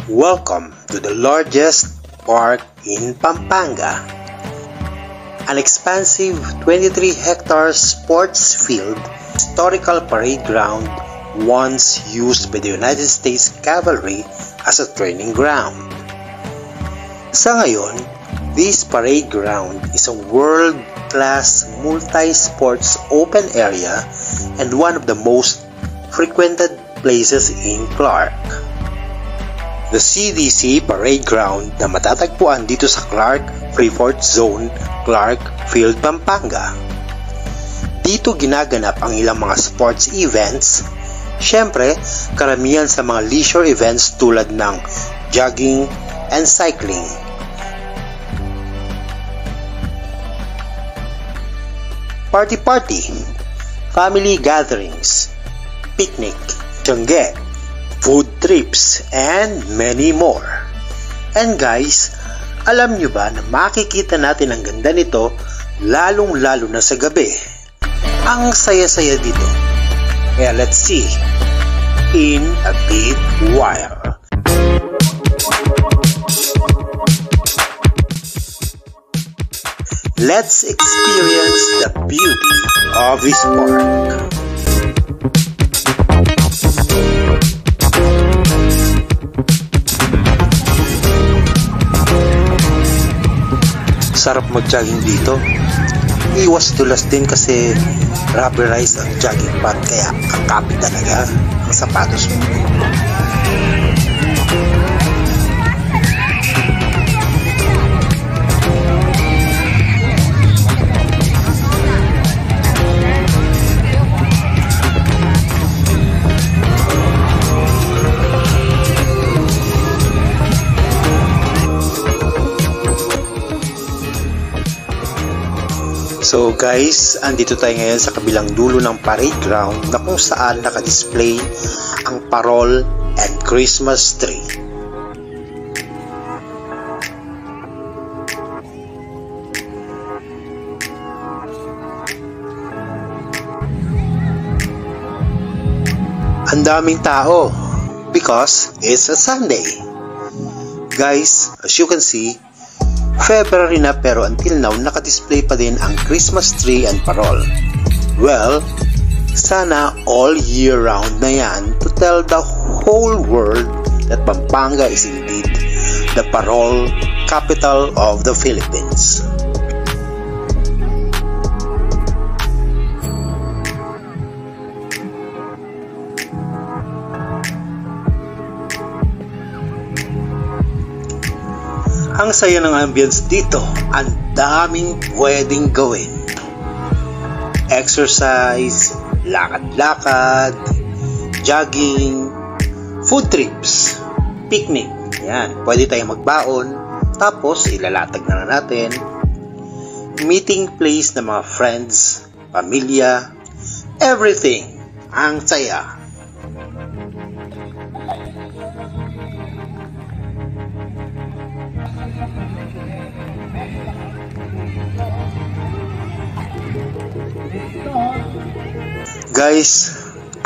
Welcome to the largest park in Pampanga. An expansive 23 hectare sports field, historical parade ground once used by the United States Cavalry as a training ground. Sa ngayon, this parade ground is a world-class multi-sports open area and one of the most frequented places in Clark. The CDC Parade Ground na matatagpuan dito sa Clark Freeport Zone, Clark Field, Pampanga. Dito ginaganap ang ilang mga sports events, syempre karamihan sa mga leisure events tulad ng jogging and cycling. Party, family gatherings, picnic, tiyangge, food trips, and many more. And guys, alam nyo ba na makikita natin ang ganda nito lalong-lalo na sa gabi? Ang saya-saya dito. Kaya let's see in a bit while. Let's experience the beauty of this park. Sarap mag-jogging dito. Iwas dulas din kasi rubberized ang jogging pad kaya kakapit talaga ang sapatos mo. So guys, andito tayo ngayon sa kabilang dulo ng parade ground na kung saan nakadisplay ang parol and Christmas tree. Ang daming tao because it's a Sunday. Guys, as you can see, February na pero until now nakadisplay pa din ang Christmas tree and parol. Well, sana all year round na yan to tell the whole world that Pampanga is indeed the parol capital of the Philippines. Ang saya ng ambience dito, ang daming pwedeng gawin. Exercise, lakad-lakad, jogging, food trips, picnic. Yan, pwede tayong magbaon, tapos ilalatag na natin. Meeting place ng mga friends, pamilya, everything. Ang saya. Guys,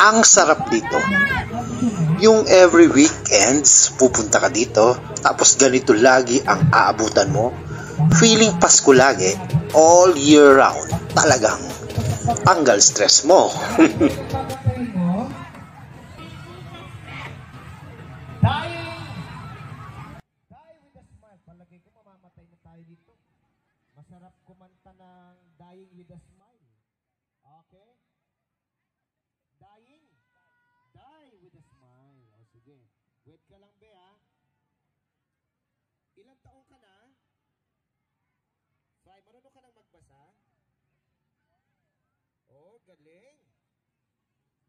ang sarap dito. Yung every weekends pupunta ka dito, tapos ganito lagi ang aabutan mo. Feeling Pasko lagi, all year round. Talagang tanggal stress mo. Masarap kumanta ng Dying with a Smile. Okay? Dying. Die with a smile. O sige. Wait ka lang, be, ha? Ilang taong ka na? 5. Marunong ka nang magbasa? Oh, galing.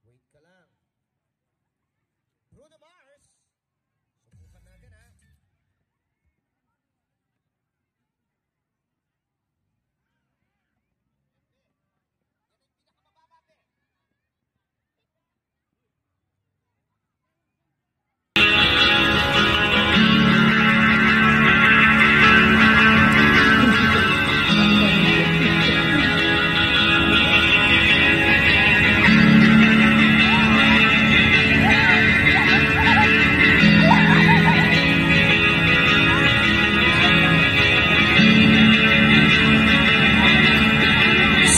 Wait ka lang. Bruno Mars. Subukan natin, ha?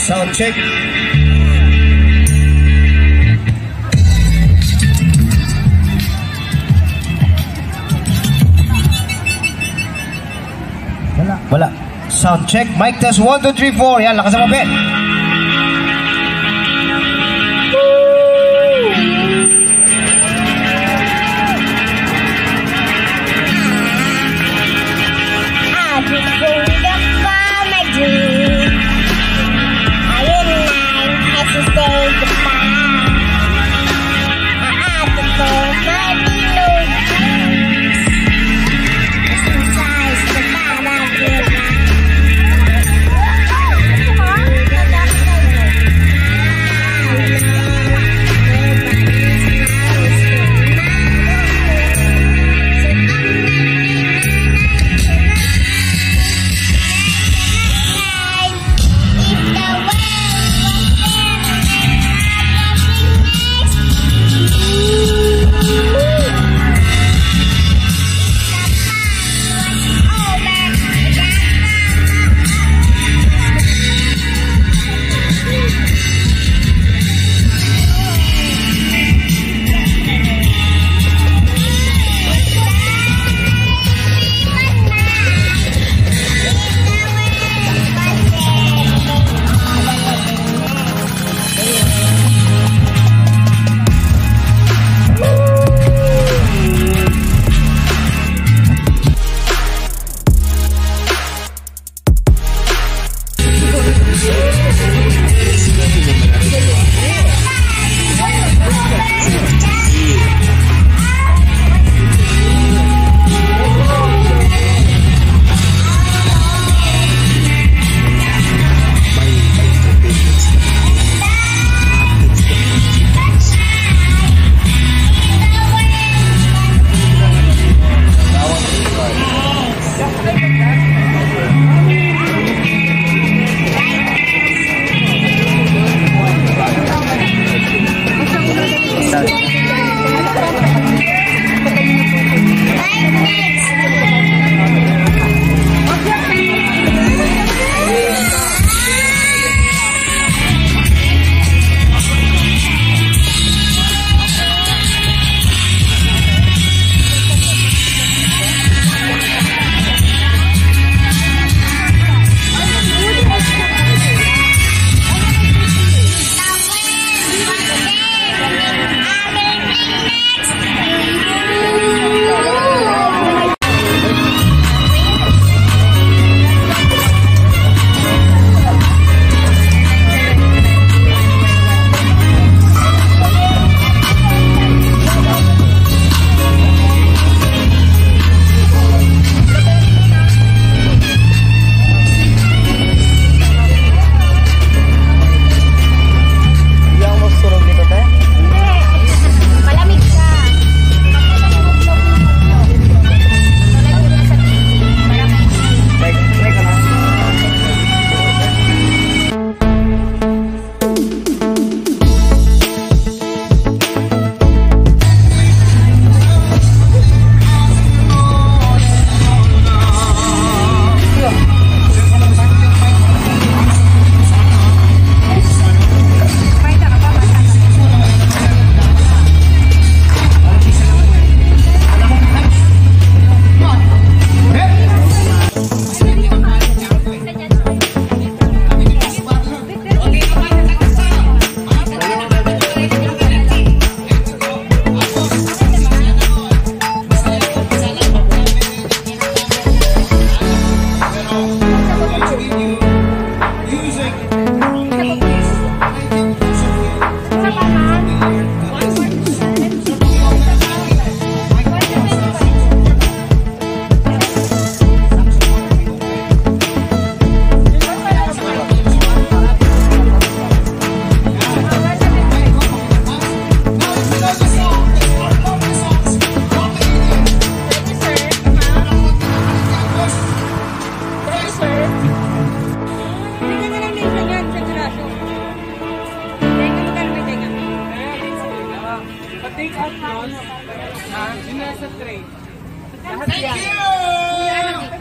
Sound check. Wala. Sound check. Mic test 1, 2, 3, 4. Yan, lakas ang mapit.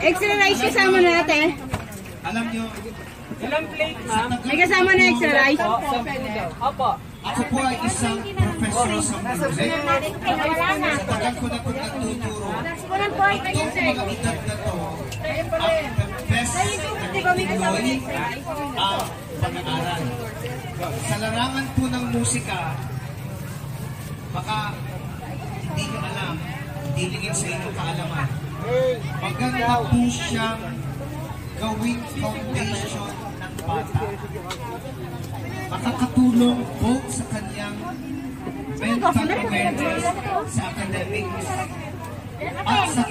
Extra rice kasama natin. Alam nyo, Ilang plate, ma'am? May kasama na extra rice? Opo. Ako po ay isang professor sa music. Sa tagal ko na po nagtuturo. Itong mga edad na to, ang best tuloy ang pag-aaral. Sa larangan po ng musika, baka hindi nyo alam, hindi lingid sa inyong kaalaman. Maganda po siyang gawing foundation ng bata. Makakatulong both sa kanyang mental awareness, sa academics, at sa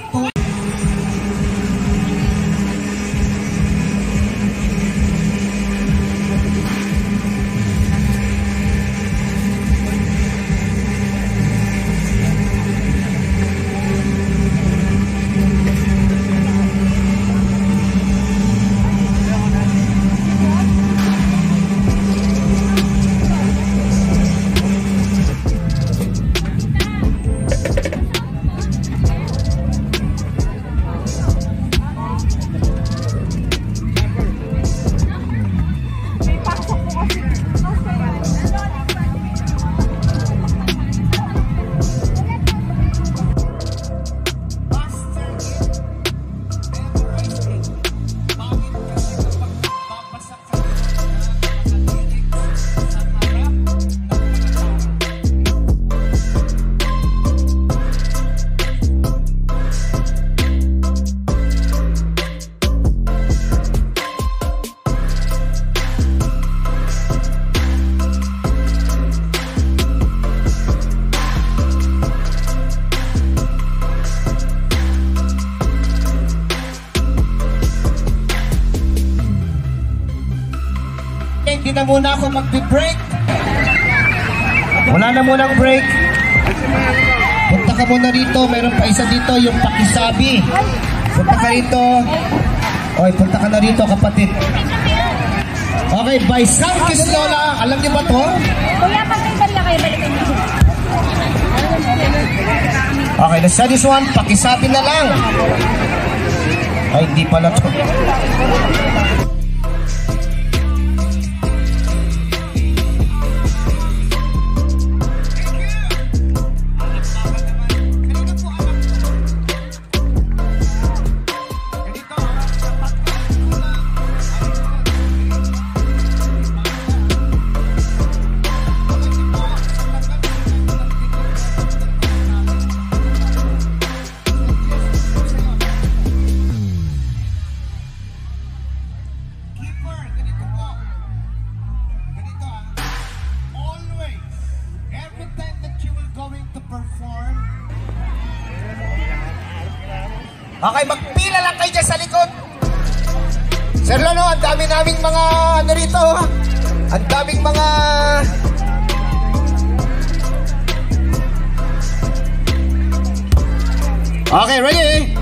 hindi na muna ako magbe-break. Wala na munang break. Punta ka muna rito. Meron pa isa dito, yung pakisabi. Punta ka rito. Oy, punta ka na rito, kapatid. Okay, by San Lola. Alam niyo ba to? Kuya, pag may barya kayo, balikin niyo. Okay, let's try this one. Pakisabi na lang. Ay, hindi pala to. Okay, magpila lang kayo dyan sa likod. Sir Lolo, ang dami naming mga ano rito. Ang daming mga... Okay, ready?